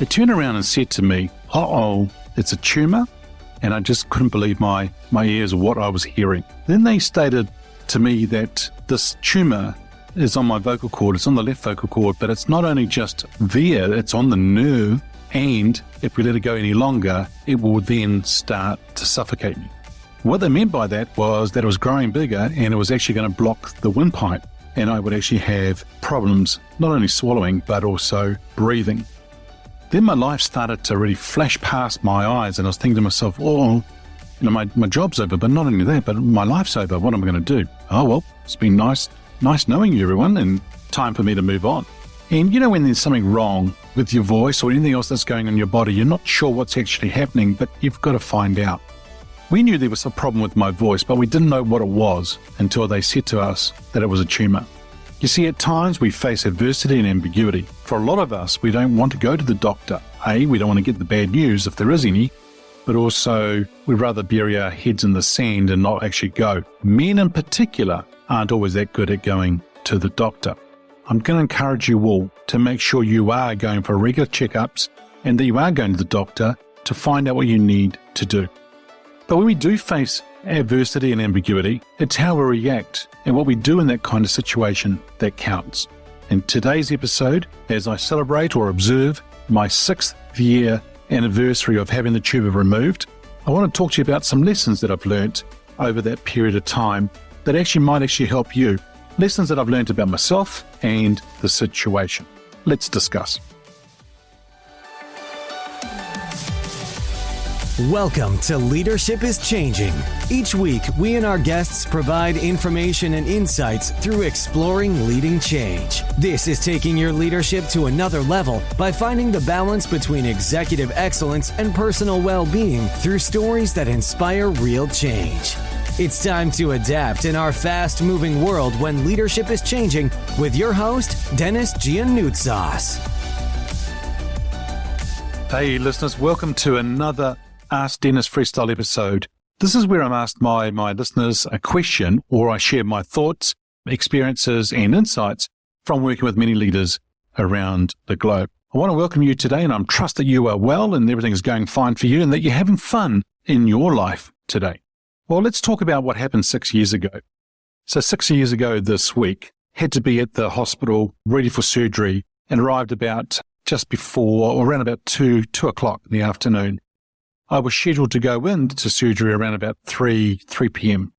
They turned around and said to me, uh-oh, it's a tumor. And I just couldn't believe my ears or what I was hearing. Then they stated to me that this tumor is on my vocal cord. It's on the left vocal cord, but it's not only just there, it's on the nerve. And if we let it go any longer, it will then start to suffocate me. What they meant by that was that it was growing bigger and it was actually going to block the windpipe. And I would actually have problems, not only swallowing, but also breathing. Then my life started to really flash past my eyes, and I was thinking to myself, oh, my job's over, but not only that, but my life's over. What am I going to do? Oh, well, it's been nice knowing you, everyone, and time for me to move on. And when there's something wrong with your voice or anything else that's going on in your body, you're not sure what's actually happening, but you've got to find out. We knew there was a problem with my voice, but we didn't know what it was until they said to us that it was a tumor. You see, at times we face adversity and ambiguity. For a lot of us, we don't want to go to the doctor. We don't want to get the bad news if there is any, but also we'd rather bury our heads in the sand and not actually go. Men in particular aren't always that good at going to the doctor. I'm going to encourage you all to make sure you are going for regular checkups and that you are going to the doctor to find out what you need to do. But when we do face adversity and ambiguity, it's how we react and what we do in that kind of situation that counts. In today's episode, as I celebrate or observe my 6th year anniversary of having the tumor removed, I want to talk to you about some lessons that I've learnt over that period of time that might help you. Lessons that I've learnt about myself and the situation. Let's discuss. Welcome to Leadership is Changing. Each week, we and our guests provide information and insights through exploring leading change. This is taking your leadership to another level by finding the balance between executive excellence and personal well-being through stories that inspire real change. It's time to adapt in our fast-moving world when leadership is changing with your host, Denis Gianoutsos. Hey listeners, welcome to another Ask Denis Freestyle episode. This is where I'm asked my listeners a question, or I share my thoughts, experiences and insights from working with many leaders around the globe. I want to welcome you today, and I trust that you are well and everything is going fine for you and that you're having fun in your life today. Well, let's talk about what happened 6 years ago. So 6 years ago this week, had to be at the hospital ready for surgery and arrived about just before or around about 2 o'clock in the afternoon. I was scheduled to go into surgery around about 3 p.m.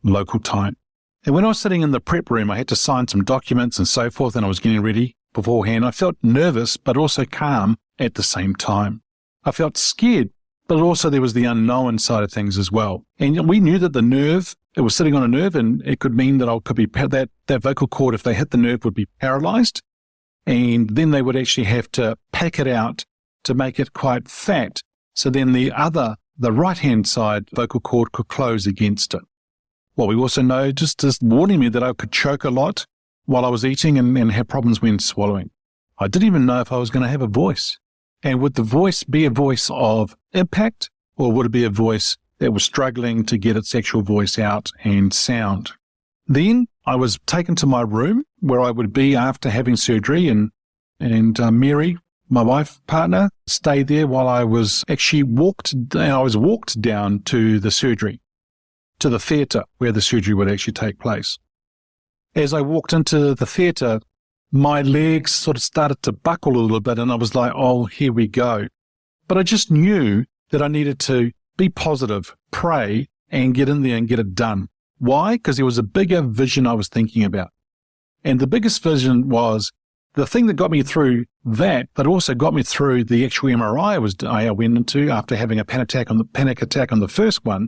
local time. And when I was sitting in the prep room, I had to sign some documents and so forth, and I was getting ready beforehand. I felt nervous, but also calm at the same time. I felt scared, but also there was the unknown side of things as well. And we knew that the nerve, it was sitting on a nerve, and it could mean that that vocal cord, if they hit the nerve, would be paralyzed. And then they would actually have to pack it out to make it quite fat. So then the right-hand side vocal cord could close against it. Well, we also know, just warning me that I could choke a lot while I was eating and have problems when swallowing. I didn't even know if I was going to have a voice. And would the voice be a voice of impact, or would it be a voice that was struggling to get its actual voice out and sound? Then I was taken to my room where I would be after having surgery, and Mary, my wife partner, stayed there while I was actually walked down to the surgery, to the theatre where the surgery would actually take place. As I walked into the theatre, my legs sort of started to buckle a little bit, and I was like, oh, here we go. But I just knew that I needed to be positive, pray, and get in there and get it done. Why? Because there was a bigger vision I was thinking about. And the biggest vision was the thing that got me through that, but also got me through the actual MRI I went into after having a panic attack on the first one,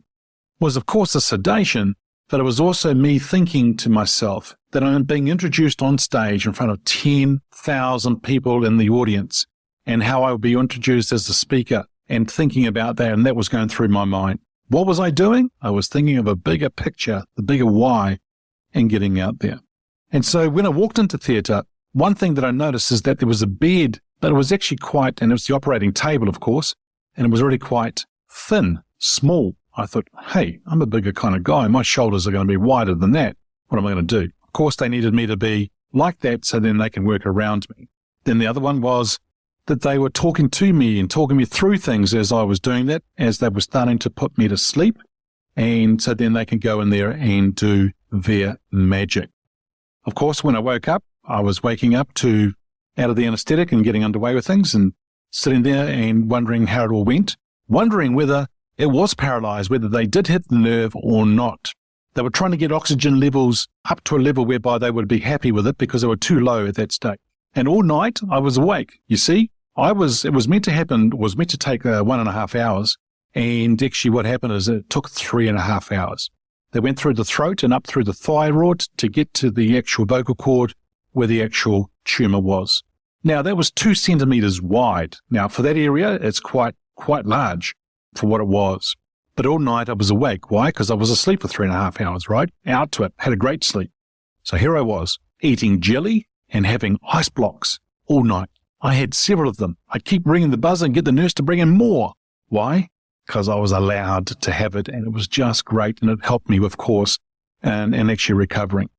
was of course the sedation, but it was also me thinking to myself that I'm being introduced on stage in front of 10,000 people in the audience, and how I would be introduced as the speaker, and thinking about that, and that was going through my mind. What was I doing? I was thinking of a bigger picture, the bigger why, and getting out there. And so when I walked into theatre, one thing that I noticed is that there was a bed, but it was actually quite, and it was the operating table, of course, and it was really quite thin, small. I thought, hey, I'm a bigger kind of guy. My shoulders are going to be wider than that. What am I going to do? Of course, they needed me to be like that so then they can work around me. Then the other one was that they were talking to me and talking me through things as I was doing that, as they were starting to put me to sleep. And so then they can go in there and do their magic. Of course, when I woke up, I was waking up out of the anesthetic and getting underway with things and sitting there and wondering how it all went, wondering whether it was paralyzed, whether they did hit the nerve or not. They were trying to get oxygen levels up to a level whereby they would be happy with it because they were too low at that state. And all night I was awake. You see, it was meant to take 1.5 hours. And actually what happened is it took 3.5 hours. They went through the throat and up through the thyroid to get to the actual vocal cord where the actual tumor was. Now, that was 2 centimeters wide. Now, for that area, it's quite large for what it was. But all night I was awake. Why? Because I was asleep for 3.5 hours, right? Out to it. Had a great sleep. So here I was, eating jelly and having ice blocks all night. I had several of them. I'd keep ringing the buzzer and get the nurse to bring in more. Why? Because I was allowed to have it, and it was just great, and it helped me, of course, and actually recovering.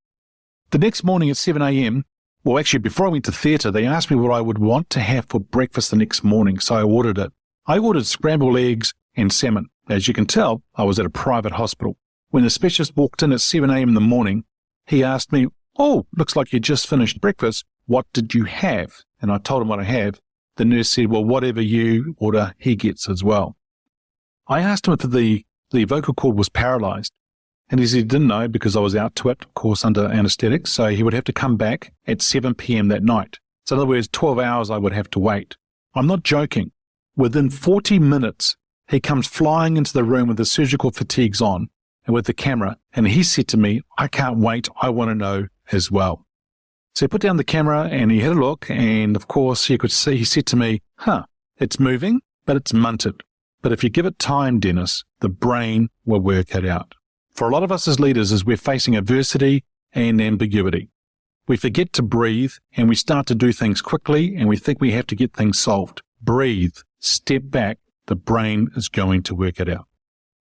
The next morning at 7 a.m., well, actually, before I went to theatre, they asked me what I would want to have for breakfast the next morning, so I ordered it. I ordered scrambled eggs and salmon. As you can tell, I was at a private hospital. When the specialist walked in at 7 a.m. in the morning, he asked me, "Oh, looks like you just finished breakfast. What did you have?" And I told him what I have. The nurse said, "Well, whatever you order, he gets as well." I asked him if the vocal cord was paralyzed, and he said he didn't know because I was out to it, of course, under anesthetic, so he would have to come back at 7 p.m. that night. So in other words, 12 hours I would have to wait. I'm not joking. Within 40 minutes, he comes flying into the room with the surgical fatigues on and with the camera, and he said to me, "I can't wait, I want to know as well." So he put down the camera and he had a look, and of course you could see, he said to me, "It's moving, but it's munted. But if you give it time, Denis, the brain will work it out." For a lot of us as leaders, as we're facing adversity and ambiguity, we forget to breathe and we start to do things quickly and we think we have to get things solved. Breathe, step back, the brain is going to work it out.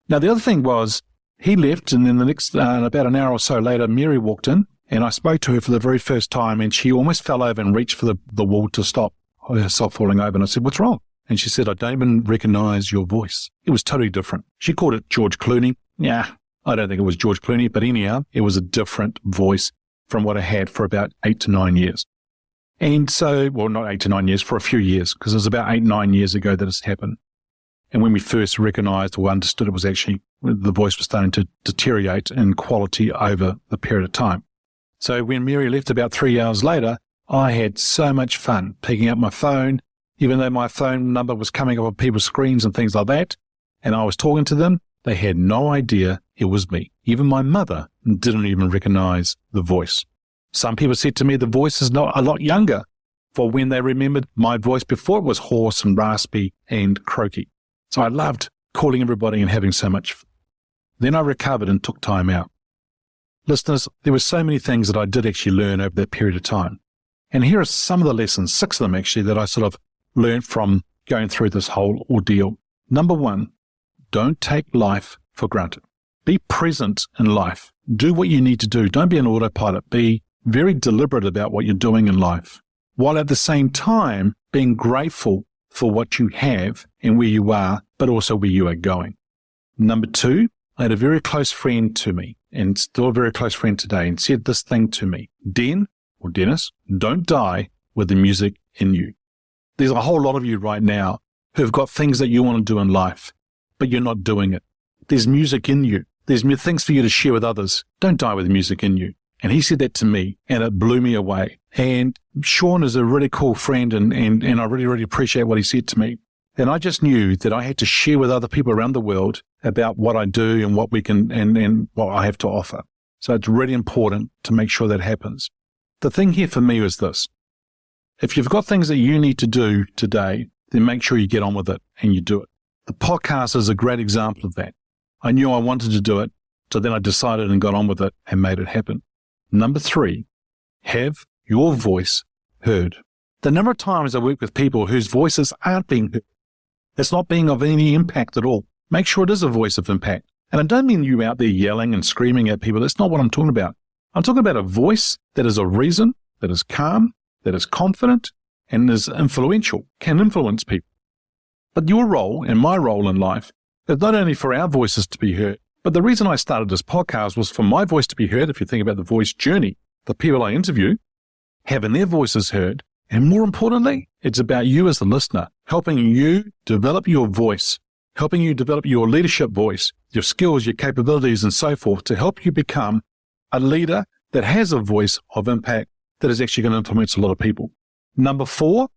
Now, the other thing was he left, and then the next, about an hour or so later, Mary walked in and I spoke to her for the very first time, and she almost fell over and reached for the wall to stop herself falling over. And I said, "What's wrong?" And she said, "I don't even recognize your voice." It was totally different. She called it George Clooney. Yeah, I don't think it was George Clooney, but anyhow, it was a different voice from what I had for about 8 to 9 years. And so, well, not 8 to 9 years, for a few years, because it was about 8, 9 years ago that this happened. And when we first recognized or understood it was actually, the voice was starting to deteriorate in quality over the period of time. So when Mary left about 3 hours later, I had so much fun picking up my phone, even though my phone number was coming up on people's screens and things like that, and I was talking to them, they had no idea it was me. Even my mother didn't even recognize the voice. Some people said to me the voice is not a lot younger, for when they remembered my voice before it was hoarse and raspy and croaky. So I loved calling everybody and having so much fun. Then I recovered and took time out. Listeners, there were so many things that I did actually learn over that period of time. And here are some of the lessons, 6 of them actually, that I sort of learned from going through this whole ordeal. Number 1, don't take life for granted. Be present in life. Do what you need to do. Don't be an autopilot. Be very deliberate about what you're doing in life, while at the same time being grateful for what you have and where you are, but also where you are going. Number 2, I had a very close friend to me, and still a very close friend today, and said this thing to me: Denis, don't die with the music in you. There's a whole lot of you right now who have got things that you want to do in life, but you're not doing it. There's music in you. There's things for you to share with others. Don't die with the music in you. And he said that to me, and it blew me away. And Sean is a really cool friend, and I really, really appreciate what he said to me. And I just knew that I had to share with other people around the world about what I do and what we can and what I have to offer. So it's really important to make sure that happens. The thing here for me is this: if you've got things that you need to do today, then make sure you get on with it and you do it. The podcast is a great example of that. I knew I wanted to do it, so then I decided and got on with it and made it happen. Number 3, have your voice heard. The number of times I work with people whose voices aren't being heard, it's not being of any impact at all. Make sure it is a voice of impact. And I don't mean you out there yelling and screaming at people. That's not what I'm talking about. I'm talking about a voice that is of reason, that is calm, that is confident, and is influential, can influence people. But your role and my role in life is not only for our voices to be heard, but the reason I started this podcast was for my voice to be heard. If you think about the voice journey, the people I interview, having their voices heard, and more importantly, it's about you as the listener, helping you develop your voice, helping you develop your leadership voice, your skills, your capabilities, and so forth, to help you become a leader that has a voice of impact that is actually going to influence a lot of people. Number 4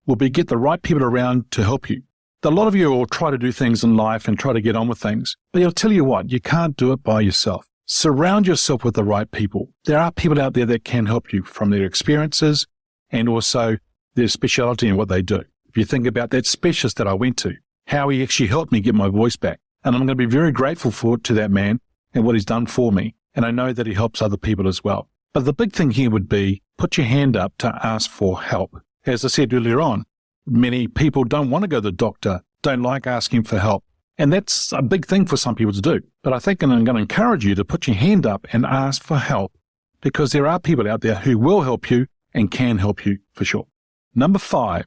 will be get the right people around to help you. A lot of you will try to do things in life and try to get on with things, but I'll tell you what, you can't do it by yourself. Surround yourself with the right people. There are people out there that can help you from their experiences and also their speciality in what they do. If you think about that specialist that I went to, how he actually helped me get my voice back, and I'm going to be very grateful to that man and what he's done for me, and I know that he helps other people as well. But the big thing here would be put your hand up to ask for help. As I said earlier on, many people don't want to go to the doctor, don't like asking for help. And that's a big thing for some people to do. But I think I'm going to encourage you to put your hand up and ask for help, because there are people out there who will help you and can help you for sure. Number 5,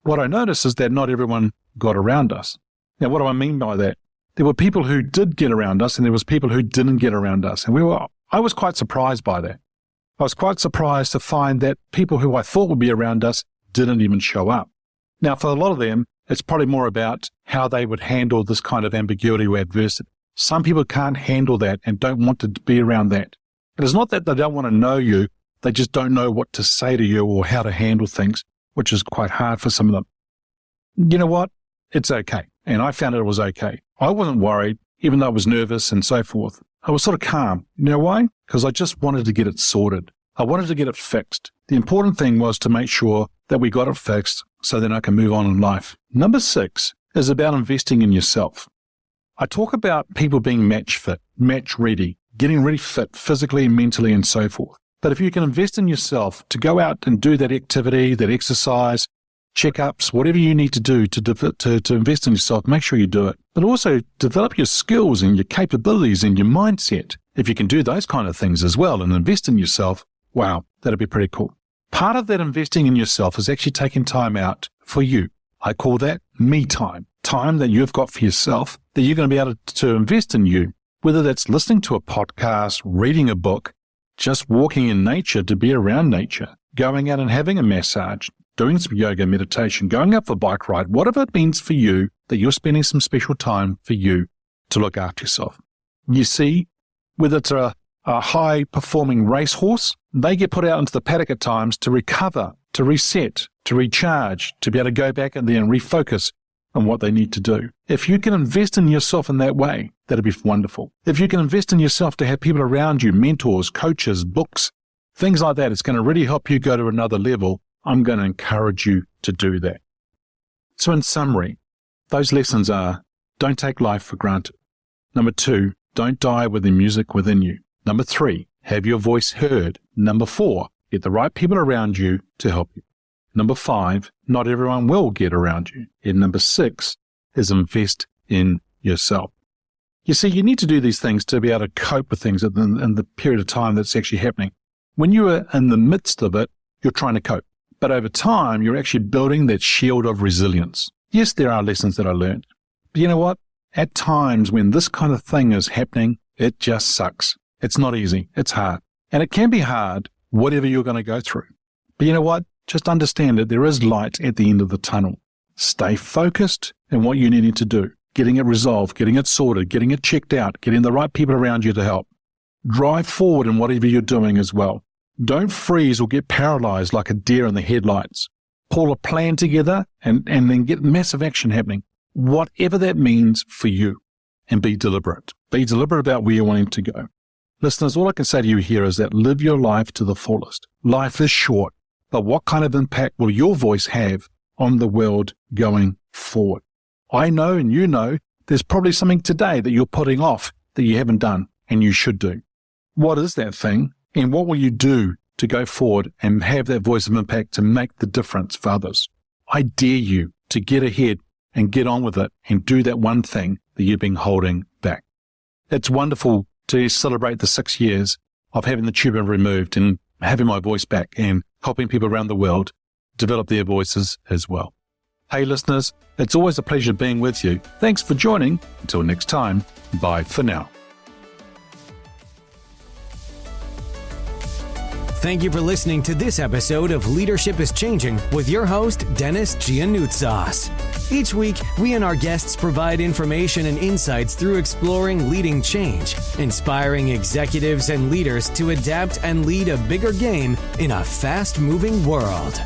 what I noticed is that not everyone got around us. Now, what do I mean by that? There were people who did get around us and there was people who didn't get around us. And I was quite surprised by that. I was quite surprised to find that people who I thought would be around us didn't even show up. Now, for a lot of them, it's probably more about how they would handle this kind of ambiguity or adversity. Some people can't handle that and don't want to be around that. It is not that they don't want to know you, they just don't know what to say to you or how to handle things, which is quite hard for some of them. You know what? It's okay. And I found it was okay. I wasn't worried, even though I was nervous and so forth. I was sort of calm. You know why? Because I just wanted to get it sorted. I wanted to get it fixed. The important thing was to make sure that we got it fixed so then I can move on in life. Number 6 is about investing in yourself. I talk about people being match fit, match ready, getting really fit physically, mentally, and so forth. But if you can invest in yourself to go out and do that activity, that exercise, checkups, whatever you need to do to invest in yourself, make sure you do it. But also develop your skills and your capabilities and your mindset. If you can do those kind of things as well and invest in yourself, wow, that'd be pretty cool. Part of that investing in yourself is actually taking time out for you. I call that me time. Time that you've got for yourself that you're going to be able to invest in you, whether that's listening to a podcast, reading a book, just walking in nature to be around nature, going out and having a massage, doing some yoga, meditation, going up for a bike ride, whatever it means for you, that you're spending some special time for you to look after yourself. You see, whether it's a high-performing racehorse, they get put out into the paddock at times to recover, to reset, to recharge, to be able to go back in there and refocus on what they need to do. If you can invest in yourself in that way, that'd be wonderful. If you can invest in yourself to have people around you, mentors, coaches, books, things like that, it's going to really help you go to another level. I'm going to encourage you to do that. So in summary, those lessons are, don't take life for granted. Number 2, don't die with the music within you. Number 3, have your voice heard. Number 4, get the right people around you to help you. Number 5, not everyone will get around you. And number 6 is invest in yourself. You see, you need to do these things to be able to cope with things in the period of time that's actually happening. When you are in the midst of it, you're trying to cope. But over time, you're actually building that shield of resilience. Yes, there are lessons that I learned. But you know what? At times when this kind of thing is happening, it just sucks. It's not easy. It's hard. And it can be hard, whatever you're going to go through. But you know what? Just understand that there is light at the end of the tunnel. Stay focused in what you need to do. Getting it resolved, getting it sorted, getting it checked out, getting the right people around you to help. Drive forward in whatever you're doing as well. Don't freeze or get paralyzed like a deer in the headlights. Pull a plan together and then get massive action happening, whatever that means for you. And be deliberate. Be deliberate about where you're wanting to go. Listeners, all I can say to you here is that live your life to the fullest. Life is short, but what kind of impact will your voice have on the world going forward? I know and you know there's probably something today that you're putting off that you haven't done and you should do. What is that thing? And what will you do to go forward and have that voice of impact to make the difference for others? I dare you to get ahead and get on with it and do that one thing that you've been holding back. It's wonderful to celebrate the 6 years of having the tumor removed and having my voice back and helping people around the world. develop their voices as well. Hey listeners, it's always a pleasure being with you. Thanks for joining. Until next time, bye for now. Thank you for listening to this episode of Leadership is Changing with your host, Denis Gianoutsos. Each week, we and our guests provide information and insights through exploring leading change, inspiring executives and leaders to adapt and lead a bigger game in a fast-moving world.